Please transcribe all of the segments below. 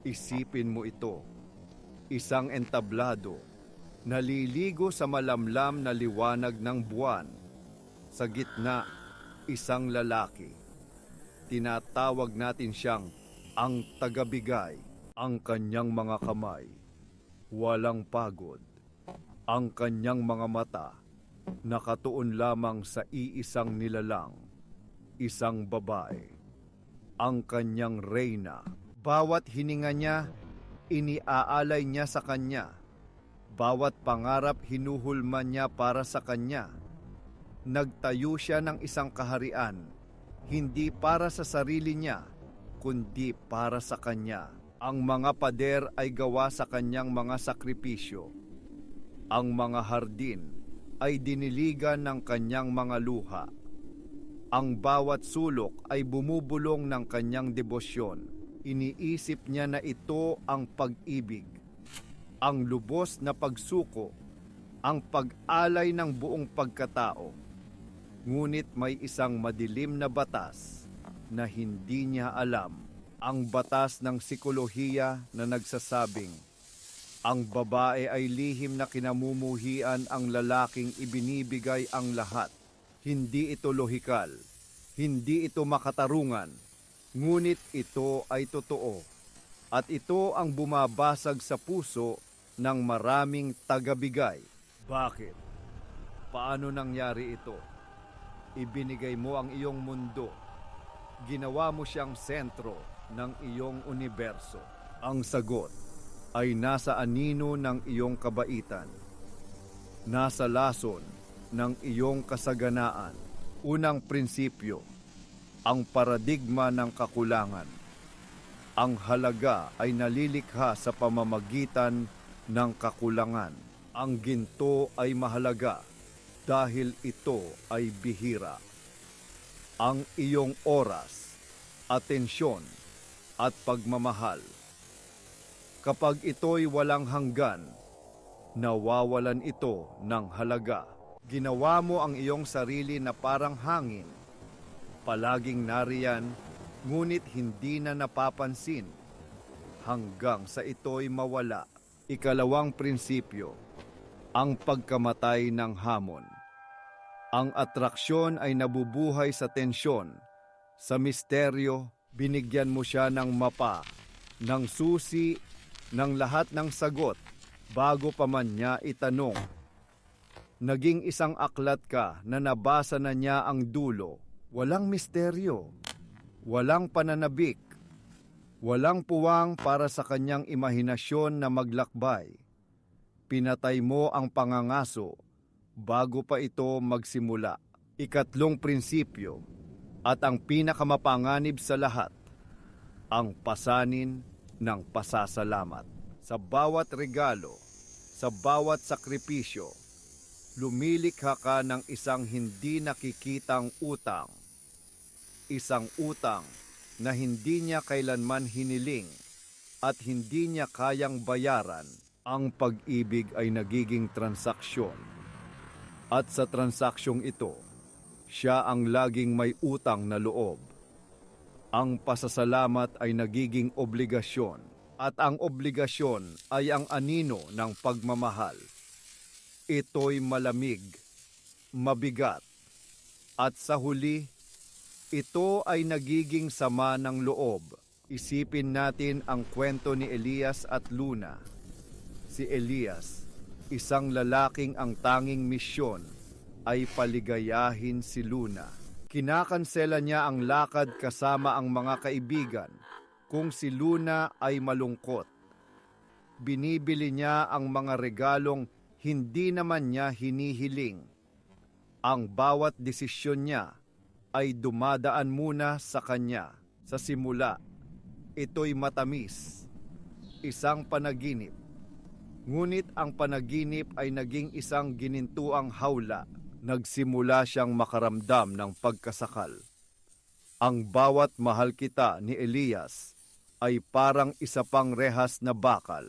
Isipin mo ito, isang entablado, naliligo sa malamlam na liwanag ng buwan. Sa gitna, isang lalaki. Tinatawag natin siyang ang tagabigay. Ang kanyang mga kamay, walang pagod. Ang kanyang mga mata, nakatuon lamang sa iisang nilalang, isang babae. Ang kanyang reyna. Bawat hininga niya, iniaalay niya sa kanya. Bawat pangarap hinuhulman niya para sa kanya. Nagtayo siya ng isang kaharian, hindi para sa sarili niya, kundi para sa kanya. Ang mga pader ay gawa sa kanyang mga sakripisyo. Ang mga hardin ay diniligan ng kanyang mga luha. Ang bawat sulok ay bumubulong ng kanyang debosyon. Iniisip niya na ito ang pag-ibig, ang lubos na pagsuko, ang pag-alay ng buong pagkatao. Ngunit may isang madilim na batas na hindi niya alam. Ang batas ng sikolohiya na nagsasabing, ang babae ay lihim na kinamumuhian ang lalaking ibinibigay ang lahat. Hindi ito lohikal, hindi ito makatarungan, ngunit ito ay totoo. At ito ang bumabasag sa puso ng maraming tagabigay. Bakit? Paano nangyari ito? Ibinigay mo ang iyong mundo. Ginawa mo siyang sentro ng iyong universo. Ang sagot ay nasa anino ng iyong kabaitan. Nasa lason ng iyong kasaganaan. Unang prinsipyo, ang paradigma ng kakulangan. Ang halaga ay nalilikha sa pamamagitan ng kakulangan. Ang ginto ay mahalaga dahil ito ay bihira. Ang iyong oras, atensyon, at pagmamahal. Kapag ito'y walang hanggan, nawawalan ito ng halaga. Ginawa mo ang iyong sarili na parang hangin. Palaging nariyan, ngunit hindi na napapansin. Hanggang sa ito'y mawala. Ikalawang prinsipyo, ang pagkamatay ng hamon. Ang atraksyon ay nabubuhay sa tensyon, sa misteryo. Binigyan mo siya ng mapa, ng susi, ng lahat ng sagot, bago pa man niya itanong. Naging isang aklat ka na nabasa na niya ang dulo. Walang misteryo, walang pananabik, walang puwang para sa kanyang imahinasyon na maglakbay. Pinatay mo ang pangangaso bago pa ito magsimula. Ikatlong prinsipyo, at ang pinakamapanganib sa lahat, ang pasanin ng pasasalamat. Sa bawat regalo, sa bawat sakripisyo, lumilikha ka ng isang hindi nakikitang utang. Isang utang na hindi niya kailanman hiniling at hindi niya kayang bayaran. Ang pag-ibig ay nagiging transaksyon. At sa transaksyong ito, siya ang laging may utang na loob. Ang pasasalamat ay nagiging obligasyon, at ang obligasyon ay ang anino ng pagmamahal. Ito'y malamig, mabigat, at sa huli, ito ay nagiging sama ng loob. Isipin natin ang kwento ni Elias at Luna. Si Elias, isang lalaking ang tanging misyon ay paligayahin si Luna. Kinakansela niya ang lakad kasama ang mga kaibigan kung si Luna ay malungkot. Binibili niya ang mga regalong hindi naman niya hinihiling. Ang bawat desisyon niya ay dumadaan muna sa kanya. Sa simula, ito'y matamis, isang panaginip. Ngunit ang panaginip ay naging isang ginintuang hawla. Nagsimula siyang makaramdam ng pagkasakal. Ang bawat mahal kita ni Elias ay parang isa pang rehas na bakal.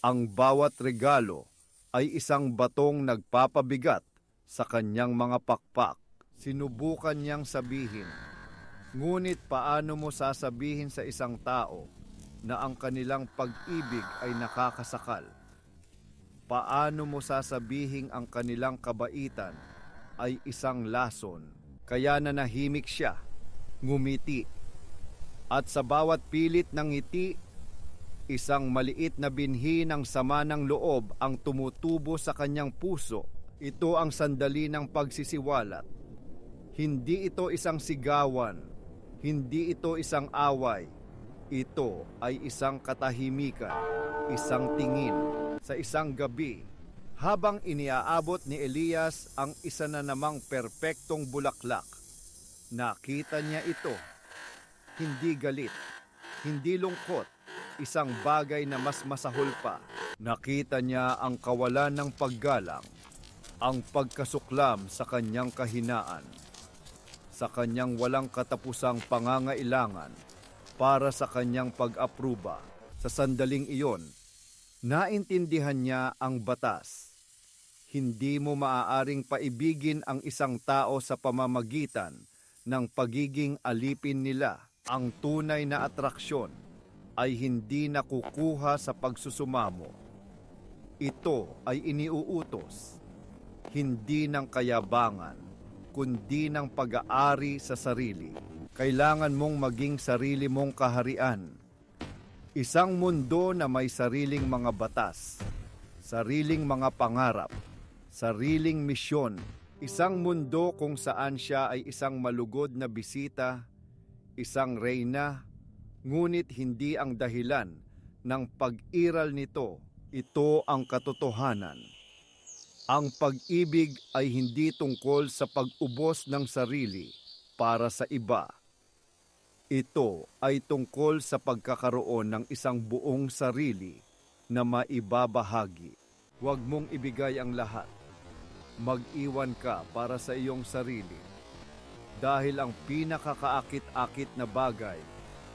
Ang bawat regalo ay isang batong nagpapabigat sa kanyang mga pakpak. Sinubukan niyang sabihin, ngunit paano mo sasabihin sa isang tao na ang kanilang pag-ibig ay nakakasakal? Paano mo sasabihing ang kanilang kabaitan ay isang lason? Kaya nanahimik siya, ngumiti. At sa bawat pilit ng ngiti, isang maliit na binhi ng sama ng loob ang tumutubo sa kanyang puso. Ito ang sandali ng pagsisiwalat. Hindi ito isang sigawan, hindi ito isang away. Ito ay isang katahimikan, isang tingin. Sa isang gabi, habang iniaabot ni Elias ang isa na namang perpektong bulaklak, nakita niya ito. Hindi galit, hindi lungkot, isang bagay na mas masahol pa. Nakita niya ang kawalan ng paggalang, ang pagkasuklam sa kanyang kahinaan, sa kanyang walang katapusang pangangailangan para sa kanyang pag-apruba. Sa sandaling iyon, naintindihan niya ang batas. Hindi mo maaaring paibigin ang isang tao sa pamamagitan ng pagiging alipin nila. Ang tunay na atraksyon ay hindi nakukuha sa pagsusumamo. Ito ay iniuutos, hindi ng kayabangan, kundi ng pag-aari sa sarili. Kailangan mong maging sarili mong kaharian. Isang mundo na may sariling mga batas, sariling mga pangarap, sariling misyon. Isang mundo kung saan siya ay isang malugod na bisita, isang reyna, ngunit hindi ang dahilan ng pag-iral nito. Ito ang katotohanan. Ang pag-ibig ay hindi tungkol sa pag-ubos ng sarili para sa iba. Ito ay tungkol sa pagkakaroon ng isang buong sarili na maibabahagi. Huwag mong ibigay ang lahat. Mag-iwan ka para sa iyong sarili. Dahil ang pinakakaakit-akit na bagay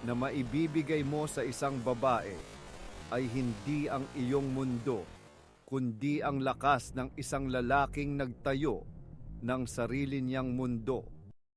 na maibibigay mo sa isang babae ay hindi ang iyong mundo, kundi ang lakas ng isang lalaking nagtayo ng sarili niyang mundo.